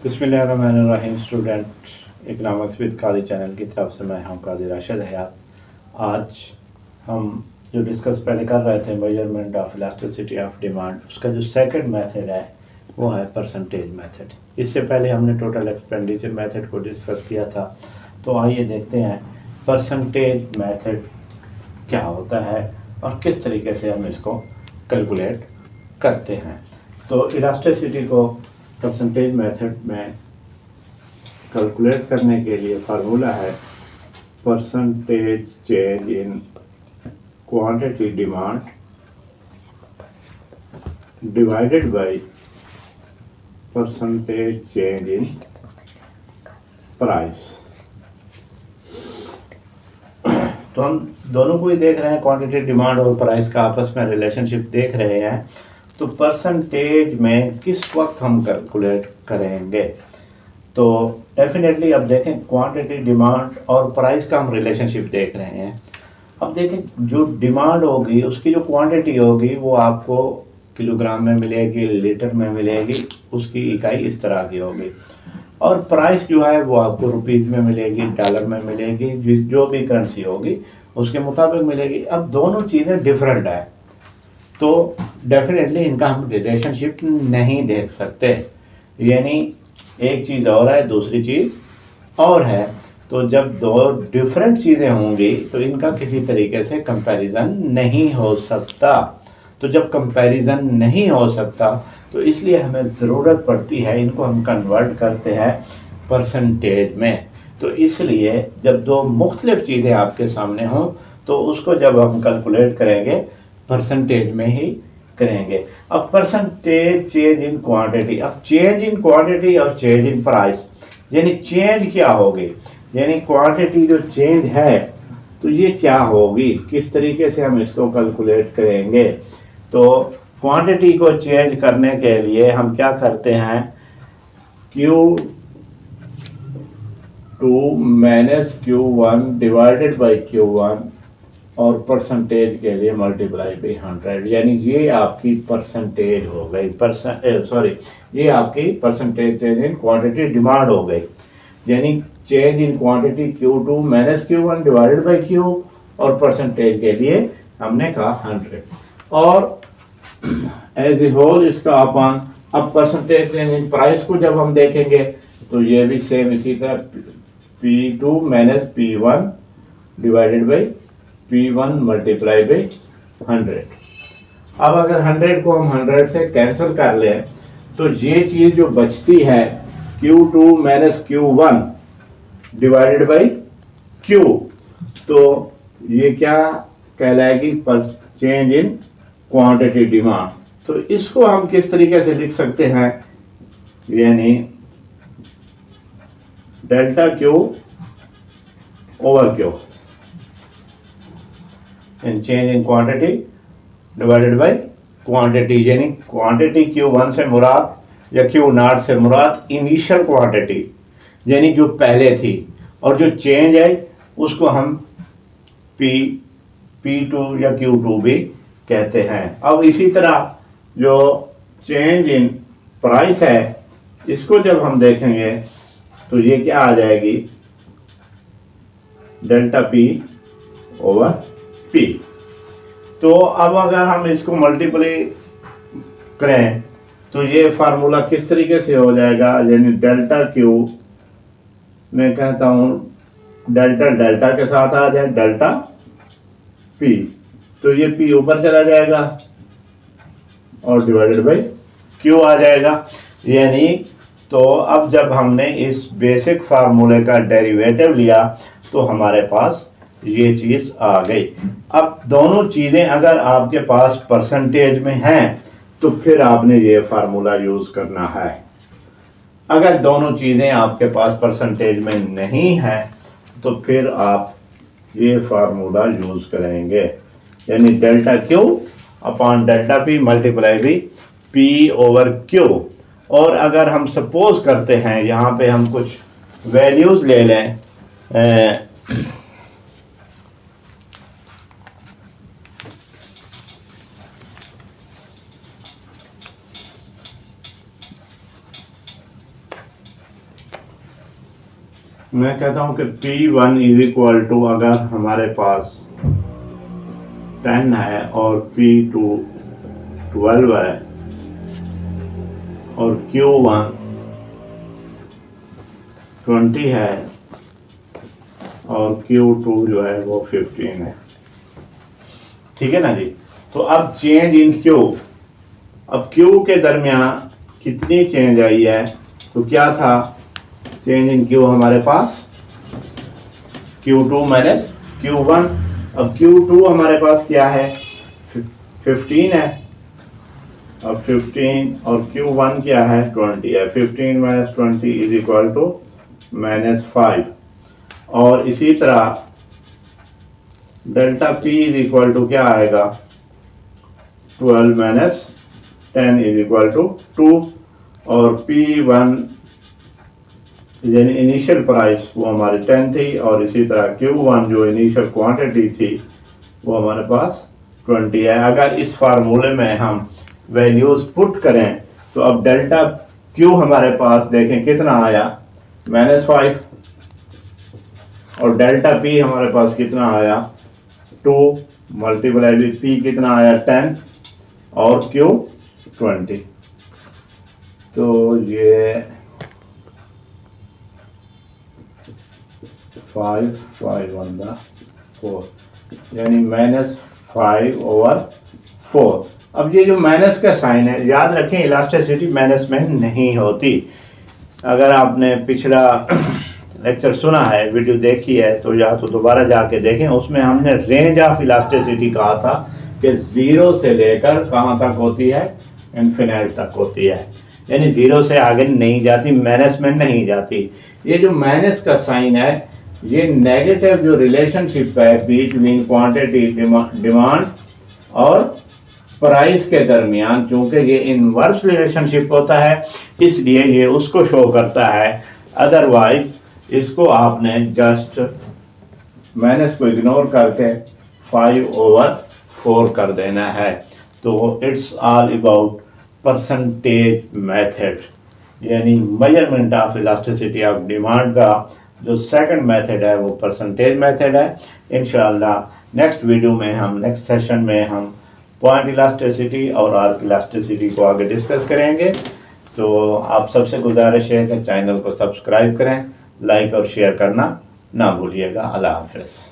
बिस्मिल्लाहिर्रहमानिर्रहीम। Student economics with Kadi channel की तरफ से मैं हूं कादी राशिद हयात। आज हम जो डिस्कस पहले कर रहे थे measurement of elasticity of demand, उसका जो सेकंड मेथड है वो है परसेंटेज मेथड। इससे पहले हमने टोटल एक्सपेंडिचर मेथड को डिस्कस किया था। तो आइए देखते हैं परसेंटेज मेथड क्या होता है और किस तरीके से हम इसको कैलकुलेट करते हैं। तो इलास्टिसिटी को परसेंटेज मेथड में कैलकुलेट करने के लिए फार्मूला है percentage change in quantity demand divided by percentage change in price. तो हम दोनों को ही देख रहे हैं, क्वांटिटी डिमांड और प्राइस का आपस में रिलेशनशिप देख रहे हैं। तो परसेंटेज में किस वक्त हम कैलकुलेट करेंगे? तो डेफिनेटली अब देखें, क्वांटिटी डिमांड और प्राइस का हम रिलेशनशिप देख रहे हैं। अब देखें, जो डिमांड होगी उसकी जो क्वांटिटी होगी वो आपको किलोग्राम में मिलेगी, लीटर में मिलेगी, उसकी इकाई इस तरह की होगी। और प्राइस जो है वो आपको रुपीज़ में मिलेगी, डॉलर में मिलेगी, जो भी करेंसी होगी उसके मुताबिक मिलेगी। अब दोनों चीज़ें डिफरेंट है, तो डेफिनेटली इनका हम रिलेशनशिप नहीं देख सकते। यानी एक चीज़ और है, दूसरी चीज़ और है। तो जब दो डिफरेंट चीज़ें होंगी तो इनका किसी तरीके से कंपैरिजन नहीं हो सकता। तो जब कंपैरिजन नहीं हो सकता तो इसलिए हमें ज़रूरत पड़ती है, इनको हम कन्वर्ट करते हैं परसेंटेज में। तो इसलिए जब दो मुख्तलिफ चीज़ें आपके सामने हों तो उसको जब हम कैलकुलेट करेंगे परसेंटेज में ही करेंगे। अब परसेंटेज चेंज इन क्वांटिटी, अब चेंज इन क्वांटिटी और चेंज इन प्राइस, यानी चेंज क्या होगी, यानी क्वांटिटी जो चेंज है तो ये क्या होगी, किस तरीके से हम इसको कैलकुलेट करेंगे। तो क्वांटिटी को चेंज करने के लिए हम क्या करते हैं, Q2 minus Q1 divided by Q1 और परसेंटेज के लिए मल्टीप्लाई बाई 100, यानी ये आपकी परसेंटेज हो गई। ये आपकी percentage change in quantity demand हो गई। यानी change in quantity Q2 minus Q1 divided by Q, और परसेंटेज के लिए हमने कहा 100, और एज ए होल इसका अपन। अब परसेंटेज चेंज इन प्राइस को जब हम देखेंगे तो ये भी सेम इसी तरह P2 minus P1 divided by P1 multiply by 100। अब अगर 100 को हम 100 से कैंसिल कर लें तो ये चीज जो बचती है Q2 minus Q1 divided by Q, तो ये क्या कहलाएगी, पर चेंज इन क्वांटिटी डिमांड। तो इसको हम किस तरीके से लिख सकते हैं, यानी delta Q over Q, in change in quantity divided by quantity. यानी क्वांटिटी Q1 से मुराद या Q0 से मुराद इनिशियल क्वांटिटी, यानी जो पहले थी, और जो चेंज है उसको हम P2 या Q2 भी कहते हैं। अब इसी तरह जो चेंज इन प्राइस है इसको जब हम देखेंगे तो ये क्या आ जाएगी, डेल्टा P ओवर P। तो अब अगर हम इसको मल्टीप्लाई करें तो ये फार्मूला किस तरीके से हो जाएगा, यानी डेल्टा Q, मैं कहता हूं डेल्टा डेल्टा के साथ आ जाए डेल्टा P, तो ये P ऊपर चला जाएगा और डिवाइडेड बाई Q आ जाएगा। यानी तो अब जब हमने इस बेसिक फार्मूले का डेरिवेटिव लिया तो हमारे पास ये चीज आ गई। अब दोनों चीजें अगर आपके पास परसेंटेज में हैं तो फिर आपने ये फार्मूला यूज करना है। अगर दोनों चीजें आपके पास परसेंटेज में नहीं है तो फिर आप ये फार्मूला यूज करेंगे, यानी delta Q upon delta P multiply भी P ओवर Q। और अगर हम सपोज करते हैं यहाँ पे हम कुछ वैल्यूज ले लें, मैं कहता हूं कि P1 इज इक्वल टू, अगर हमारे पास 10 है और P2 12 है और Q1 20 है और Q2 जो है वो 15 है। ठीक है ना जी। तो अब चेंज इन Q, अब Q के दरमियान कितनी चेंज आई है, तो क्या था चेंज इन Q हमारे पास Q2 माइनस Q1। अब Q2 हमारे पास क्या है 15 है, अब 15 और Q1 क्या है 20 है, 15 माइनस 20 इज इक्वल टू -5। और इसी तरह delta P is equal to क्या आएगा 12 माइनस 10 इज इक्वल टू 2। और P1 यानी इनिशियल प्राइस वो हमारी 10 थी, और इसी तरह Q1 जो इनिशियल क्वांटिटी थी वो हमारे पास 20 है। अगर इस फार्मूले में हम वैल्यूज पुट करें तो अब डेल्टा Q हमारे पास देखें कितना आया -5, और डेल्टा P हमारे पास कितना आया 2 मल्टीप्लाई विद P कितना आया 10 और Q 20। तो ये 5 5 on the 4 यानी -5/4। अब ये जो माइनस का साइन है, याद रखें इलास्टिसिटी माइनस में नहीं होती। अगर आपने पिछला लेक्चर सुना है, वीडियो देखी है, तो या तो दोबारा जाके देखें, उसमें हमने रेंज ऑफ इलास्टिसिटी कहा था कि 0 से लेकर कहाँ तक होती है इन्फिनिट तक होती है, यानी 0 से आगे नहीं जाती, माइनस में नहीं जाती। ये जो माइनस का साइन है ये नेगेटिव जो रिलेशनशिप है बिटवीन क्वांटिटी डिमांड और प्राइस के दरमियान, चूंकि ये इनवर्स रिलेशनशिप होता है इसलिए ये उसको शो करता है। अदरवाइज इसको आपने जस्ट माइनस को इग्नोर करके 5/4 कर देना है। तो it's all about percentage method, यानी measurement of elasticity of demand का जो सेकंड मेथड है वो परसेंटेज मेथड है। इंशाल्लाह नेक्स्ट वीडियो में हम नेक्स्ट सेशन में हम पॉइंट इलास्टिसिटी और आर्क इलास्टिसिटी को आगे डिस्कस करेंगे। तो आप सबसे गुजारिश है कि चैनल को सब्सक्राइब करें, लाइक और शेयर करना ना भूलिएगा। अल्लाह हाफिज़।